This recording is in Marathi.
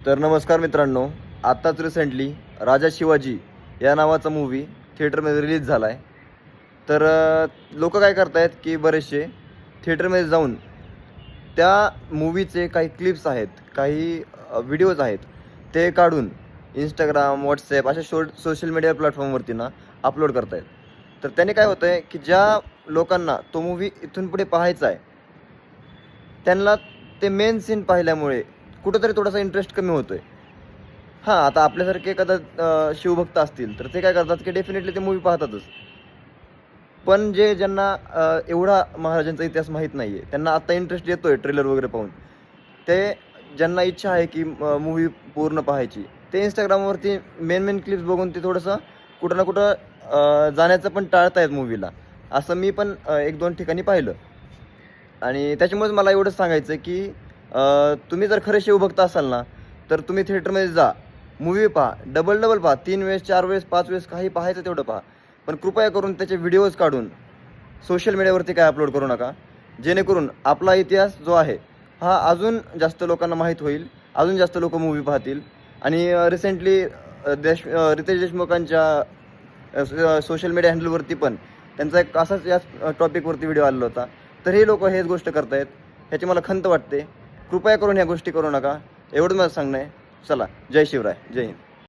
तर नमस्कार मित्रांनो, आत्ताच रिसेंटली राजा शिवाजी या नावाचा मूवी थिएटरमध्ये रिलीज झाला आहे. तर लोक काय करतायत की बरेचसे थिएटरमध्ये जाऊन त्या मूवीचे काही क्लिप्स आहेत, काही व्हिडिओज आहेत, ते काढून इंस्टाग्राम, व्हॉट्सॲप अशा सोशल मीडिया प्लॅटफॉर्मवरती ना अपलोड करतायत. तर त्याने काय होतं आहे की ज्या लोकांना तो मूवी इथून पुढे पाहायचा आहे, त्यांना ते मेन सीन पाहिल्यामुळे कुठेतरी थोडासा इंटरेस्ट कमी होतोय. हां, आता आपल्यासारखे एखादा शिवभक्त असतील, तर ते काय करतात की डेफिनेटली ते मूव्ही पाहतातच. पण ज्यांना एवढा महाराजांचा इतिहास माहीत नाही आहे, त्यांना आत्ता इंटरेस्ट येतोय ट्रेलर वगैरे पाहून. ते ज्यांना इच्छा आहे की मूव्ही पूर्ण पाहायची, ते Instagramवरती मेन क्लिप्स बघून ते थोडंसं कुठं ना कुठं जाण्याचं पण टाळतायत मूव्हीला. असं मी पण 1-2 ठिकाणी पाहिलं. आणि त्याच्यामुळेच मला एवढंच सांगायचं आहे की तुम्ही जर खरे शिवभक्त असाल ना, तर तुम्ही थिएटरमध्ये जा, मूव्ही पहा, डबल पहा, 3 वेळेस, 4 वेळेस, 5 वेळेस काही पाहायचं तेवढं पहा. पण कृपया करून त्याचे व्हिडिओज काढून सोशल मीडियावरती काय अपलोड करू नका. जेणेकरून आपला इतिहास जो आहे, हा अजून जास्त लोकांना माहीत होईल, अजून जास्त लोकं मूव्ही पाहतील. आणि रिसेंटली रितेश देशमुखांच्या सोशल मीडिया हँडलवरती पण त्यांचा एक असाच याच टॉपिकवरती व्हिडिओ आलेला होता. तर हे लोकं हेच गोष्ट करतायत. ह्याची मला खंत वाटते. कृपया करून ह्या गोष्टी करू नका. एवढंच मला सांगणं आहे. चला, जय शिवराय, जय हिंद.